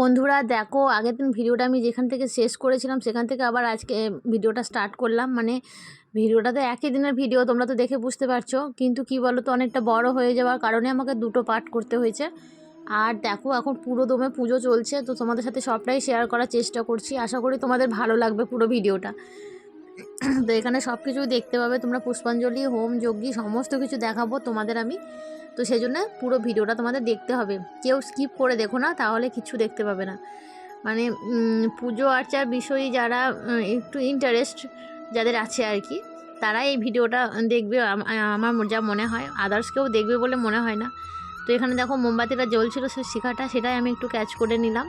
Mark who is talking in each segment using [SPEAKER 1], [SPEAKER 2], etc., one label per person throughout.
[SPEAKER 1] বন্ধুরা দেখো, আগের দিন ভিডিওটা আমি যেখান থেকে শেষ করেছিলাম সেখান থেকে আবার আজকে ভিডিওটা স্টার্ট করলাম। মানে ভিডিওটা তো একই দিনের ভিডিও, তোমরা তো দেখে বুঝতে পারছো, কিন্তু কি বলো তো, অনেকটা বড় হয়ে যাওয়ার কারণে আমাকে দুটো পার্ট করতে হয়েছে। আর দেখো এখন পুরো দমে পুজো চলছে, তো তোমাদের সাথে সবটাই শেয়ার করার চেষ্টা করছি। আশা করি তোমাদের ভালো লাগবে পুরো ভিডিওটা। তো এখানে সব কিছুই দেখতে পাবে তোমরা, পুষ্পাঞ্জলি, হোম যজ্ঞ সমস্ত কিছু দেখাবো তোমাদের আমি। তো সেই জন্য পুরো ভিডিওটা তোমাদের দেখতে হবে, কেউ স্কিপ করে দেখো না, তাহলে কিছু দেখতে পাবে না। মানে পুজো আর্চার বিষয়ে যারা একটু ইন্টারেস্ট যাদের আছে আর কি, তারা এই ভিডিওটা দেখবে আমার যা মনে হয়। আদার্স কেউ দেখবে বলে মনে হয় না। তো এখানে দেখো মোমবাতিটা জ্বলছিল, সে শিখাটা, সেটাই আমি একটু ক্যাচ করে নিলাম।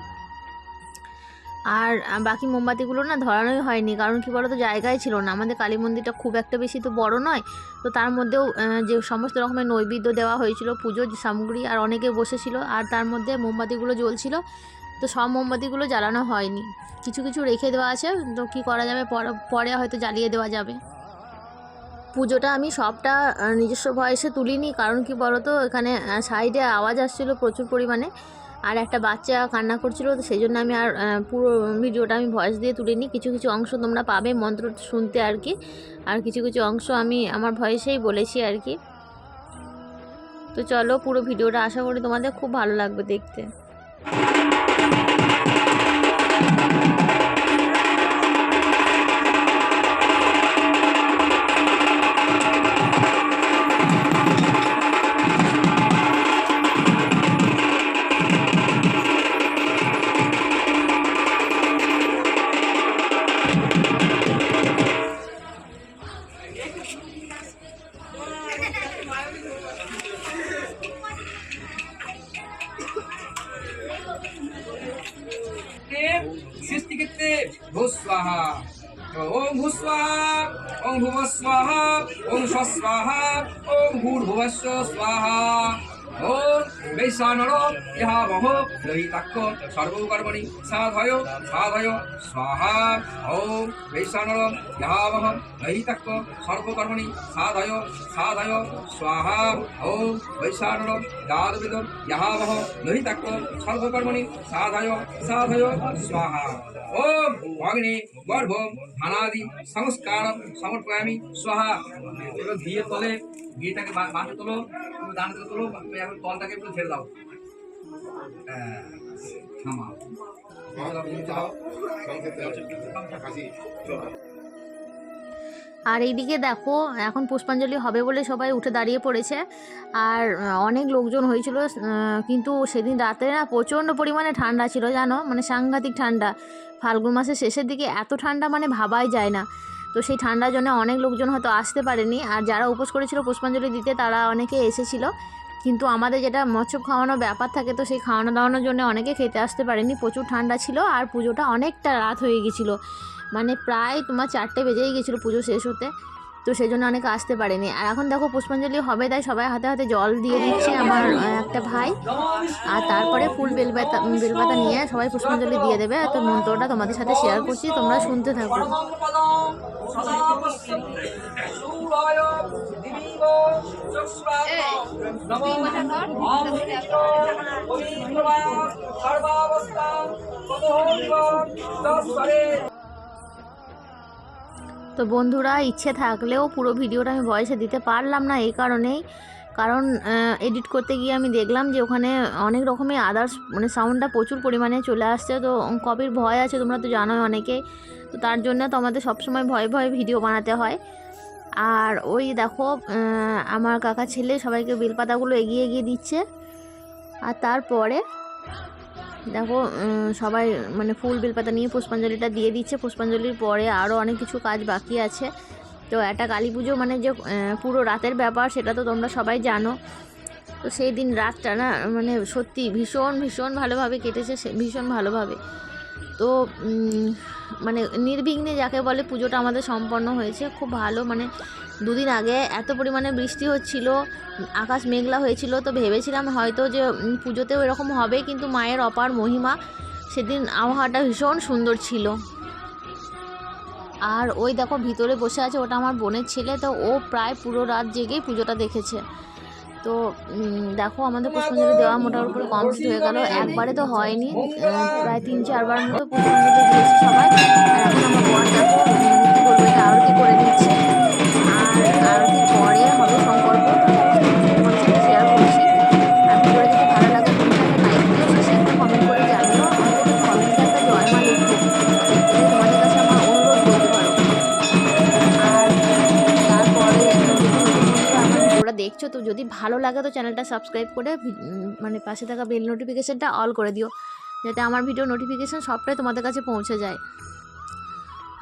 [SPEAKER 1] আর বাকি মোমবাতিগুলো না ধরানোই হয়নি, কারণ কি বলো তো, জায়গায় ছিল না। আমাদের কালী মন্দিরটা খুব একটা বেশি তো বড় নয়, তো তার মধ্যেও যে সমস্ত রকমের নৈবেদ্য দেওয়া হয়েছিল, পুজোর সামগ্রী, আর অনেকে বসেছিল, আর তার মধ্যে মোমবাতিগুলো জ্বলছিল। তো সব মোমবাতিগুলো জ্বালানো হয়নি, কিছু কিছু রেখে দেওয়া আছে। তো কী করা যাবে, পরে হয়তো জ্বালিয়ে দেওয়া যাবে। পুজোটা আমি সবটা নিজস্ব ভয়েসে তুলিনি, কারণ কি বলো তো, এখানে সাইডে আওয়াজ আসছিলো প্রচুর পরিমাণে, আর একটা বাচ্চা কান্না করছিল, তো সেই জন্য আমি আর পুরো ভিডিওটা আমি ভয়েস দিয়ে তুলিনি। কিছু কিছু অংশ তোমরা পাবে মন্ত্র শুনতে আর কি, আর কিছু কিছু অংশ আমি আমার ভয়েসেই বলেছি আর কি। তো চলো পুরো ভিডিওটা, আশা করি তোমাদের খুব ভালো লাগবে দেখতে।
[SPEAKER 2] সৃষ্টিক্ষেত্রে ভূস্বাহা, ওম ভূস্বাহা, ওম ভুবস্বাহা, ওম স্বস্বাহা, ওম ভূর্ভুবস্ব স্বাহা, ওম বৈশানর ইহাবহ দহিতাক্ষ সর্বকর্মণি সাধয় সাধয় স্বাহা, ওম বৈশানর ইহাবহ দহিতাক্ষ সর্বকর্মণি সাধয় সাধয় স্বাহা, ওম বৈশানর দাদবেদ ইহাবহ দহিতাক্ষ সর্বকর্মণি সাধয় সাধয় স্বাহা, ওম অগ্নি গর্ভ ধানাদি সংস্কার সমর্পয়ামি স্বাহা। এবার ঘিয়ের তলে, ঘিটাকে বাঁধে তোলো, দাঁড়াতে তোলো, এখন তলটাকে একটু ছেড়ে দাও, থামাও।
[SPEAKER 1] আর এইদিকে দেখো, এখন পুষ্পাঞ্জলি হবে বলে সবাই উঠে দাঁড়িয়ে পড়েছে, আর অনেক লোকজন হয়েছিল। কিন্তু সেদিন রাতে না প্রচণ্ড পরিমাণে ঠান্ডা ছিল, জানো, মানে সাংঘাতিক ঠান্ডা। ফাল্গুন মাসের শেষের দিকে এত ঠান্ডা মানে ভাবাই যায় না। তো সেই ঠান্ডার জন্য অনেক লোকজন হয়তো আসতে পারেনি, আর যারা উপোস করেছিল পুষ্পাঞ্জলি দিতে তারা অনেকে এসেছিল। কিন্তু আমাদের যেটা মৎস্য খাওয়ানোর ব্যাপার থাকে, তো সেই খাওয়ানো দাওয়ানোর জন্য অনেকে খেতে আসতে পারেনি, প্রচুর ঠান্ডা ছিল। আর পুজোটা অনেকটা রাত হয়ে গেছিলো, মানে প্রায় তোমার 4টে বেজেই গেছিলো পুজো শেষ হতে। তো সেই জন্য অনেকে আসতে পারেনি। আর এখন দেখো পুষ্পাঞ্জলি হবে, তাই সবাই হাতে হাতে জল দিয়ে দিচ্ছে আমার একটা ভাই, আর তারপরে ফুল বেলপাতা নিয়ে সবাই পুষ্পাঞ্জলি দিয়ে দেবে। তো মন্ত্রটা তোমাদের সাথে শেয়ার করছি, তোমরা শুনতে থাকো। তো বন্ধুরা, ইচ্ছে থাকলেও পুরো ভিডিওটা আমি ভয়েসে দিতে পারলাম না, এই কারণেই, কারণ এডিট করতে গিয়ে আমি দেখলাম যে ওখানে অনেক রকমের আদার্স, মানে সাউন্ডটা প্রচুর পরিমাণে চলে আসছে। তো কপির ভয় আছে, তোমরা তো জানোই অনেকে। তো তার জন্য তো আমাদের সবসময় ভয়ে ভয়ে ভিডিও বানাতে হয়। আর ওই দেখো, আমার কাকা ছেলে সবাইকে বেলপাতাগুলো এগিয়ে এগিয়ে দিচ্ছে। আর তারপরে দেখো সবাই মানে ফুল বেলপাতা নিয়ে পুষ্পাঞ্জলিটা দিয়ে দিচ্ছে। পুষ্পাঞ্জলির পরে আরও অনেক কিছু কাজ বাকি আছে। তো একটা কালী পুজো মানে যে পুরো রাতের ব্যাপার, সেটা তো তোমরা সবাই জানো। তো সেই দিন রাতটা না মানে সত্যি ভীষণ ভীষণ ভালোভাবে কেটেছে, ভীষণ ভালোভাবে। তো মানে নির্বিঘ্নে যাকে বলে পুজোটা আমাদের সম্পন্ন হয়েছে খুব ভালো। মানে দুদিন আগে এত পরিমাণে বৃষ্টি হচ্ছিল, আকাশ মেঘলা হয়েছিল, তো ভেবেছিলাম হয়তো যে পুজোতেও এরকম হবে, কিন্তু মায়ের অপার মহিমা, সেদিন আবহাওয়াটা ভীষণ সুন্দর ছিল। আর ওই দেখো ভিতরে বসে আছে, ওটা আমার বোনের ছেলে, তো ও প্রায় পুরো রাত জেগেই পুজোটা দেখেছে। তো দেখো আমাদের পুষ্পাঞ্জলি দেওয়া মোটামুটি কমপ্লিট হয়ে গেল। একবারে তো হয়নি, প্রায় 3-4 বার মতো পুষ্পাঞ্জলি দিয়েছি সবাই। আর এখন আমার বর দেখো কী বলবো, এটা আরতি করে দিচ্ছে। আর আরতির পরে হবে সংকল্প, শেয়ার করছি। আর ভিডিওটা যদি ভালো লাগে তুমি একটা লাইক দিও, শেষে একটা কমেন্ট করে জানিও, আমাদের কমেন্টে একটা জয়মা লিখতে, এটাই তোমাদের কাছে আমার অনুরোধ বলতে পারো। আর তারপরে আমার ভিডিওটা দেখছো তো যদি ভালো লাগে তো চ্যানেলটা সাবস্ক্রাইব করে মানে পাশে থাকা বেল নোটিফিকেশানটা অল করে দিও, যাতে আমার ভিডিও নোটিফিকেশান সবটাই তোমাদের কাছে পৌঁছে যায়।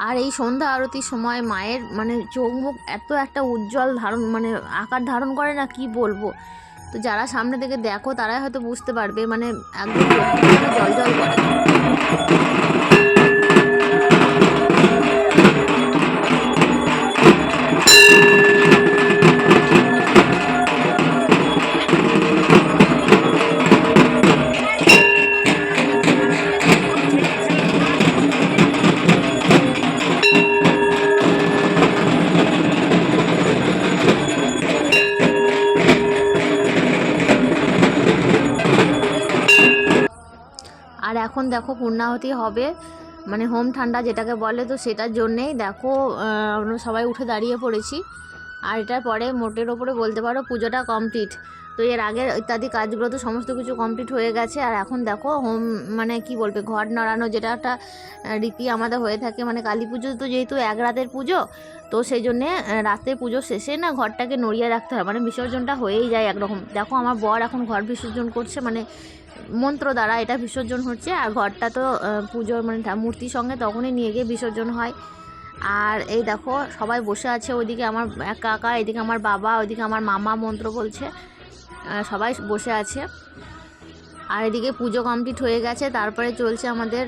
[SPEAKER 1] আর এই সন্ধ্যা আরতির সময় মায়ের মানে চোখ মুখ এত একটা উজ্জ্বল মানে আকার ধারণ করে না, কি বলবো। তো যারা সামনে থেকে দেখো তারাই হয়তো বুঝতে পারবে, মানে একদম জল জল করে। আর এখন দেখো পূর্ণাহুতি হবে, মানে হোম ঠান্ডা যেটাকে বলে, তো সেটার জন্যেই দেখো আমরা সবাই উঠে দাঁড়িয়ে পড়েছি। আর এটার পরে মোটের ওপরে বলতে পারো পুজোটা কমপ্লিট। তো এর আগের ইত্যাদি কাজগুলো তো সমস্ত কিছু কমপ্লিট হয়ে গেছে। আর এখন দেখো হোম মানে কি বলবে, ঘর নাড়ানো, যেটা একটা রীতি আমাদের হয়ে থাকে, মানে কালী পুজো তো যেহেতু এক রাতের পুজো, তো সেই জন্যে রাতে পুজো শেষে না ঘরটাকে নড়িয়ে রাখতে হয়, মানে বিসর্জনটা হয়েই যায় একরকম। দেখো আমার বর এখন ঘর বিসর্জন করছে, মানে মন্ত্র দ্বারা এটা বিসর্জন হচ্ছে। আর ঘরটা তো পুজোর মানে মূর্তির সঙ্গে তখনই নিয়ে গিয়ে বিসর্জন হয়। আর এই দেখো সবাই বসে আছে, ওইদিকে আমার কাকা, এদিকে আমার বাবা, ওইদিকে আমার মামা মন্ত্র বলছে, সবাই বসে আছে। আর এদিকে পুজো কমপ্লিট হয়ে গেছে, তারপরে চলছে আমাদের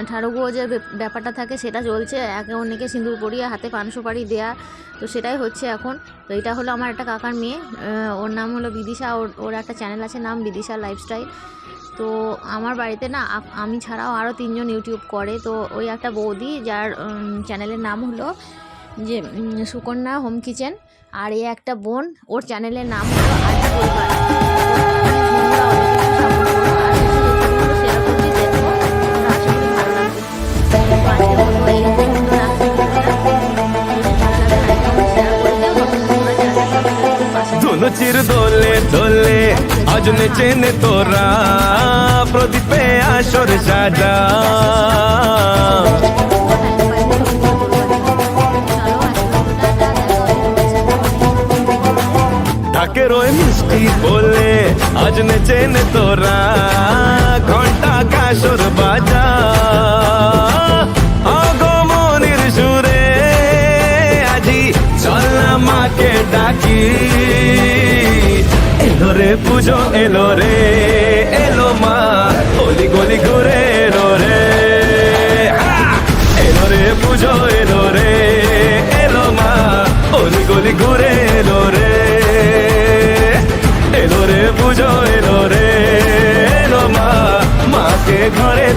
[SPEAKER 1] ঠাকুরগুলো যে ব্যাপারটা থাকে সেটা চলছে, একে অন্যকে সিঁদুর পরিয়ে হাতে পান সুপারি দেয়া, তো সেটাই হচ্ছে এখন। তো এটা হলো আমার একটা কাকার মেয়ে, ওর নাম হলো বিদিশা, ওর একটা চ্যানেল আছে নাম বিদিশা লাইফস্টাইল। তো আমার বাড়িতে না আমি ছাড়াও আরও 3 জন ইউটিউব করে, তো ওই একটা বৌদি যার চ্যানেলের নাম হলো যে সুকন্যা হোম কিচেন, আর এই একটা বোন, ওর চ্যানেলের নাম হলো আদি পরিবার।
[SPEAKER 3] दोनों चिर दोले दोले आज नेचे ने तोरा प्रदीपे आशोर साजा ढाके रोए मिष्टी बोले आज नेचे ने तोरा घंटा का शोर बाजा আগমনের সুরে আজি চলনা মাকে ডাকি এলো রে পুজো এলো রে এলো মা অলি গলি ঘুরে এলো রে এলো রে পুজো এলো রে এলো মা অলি গলি ঘুরে এলো রে এলো রে পুজো এলো রে এলো মা মাকে ঘরে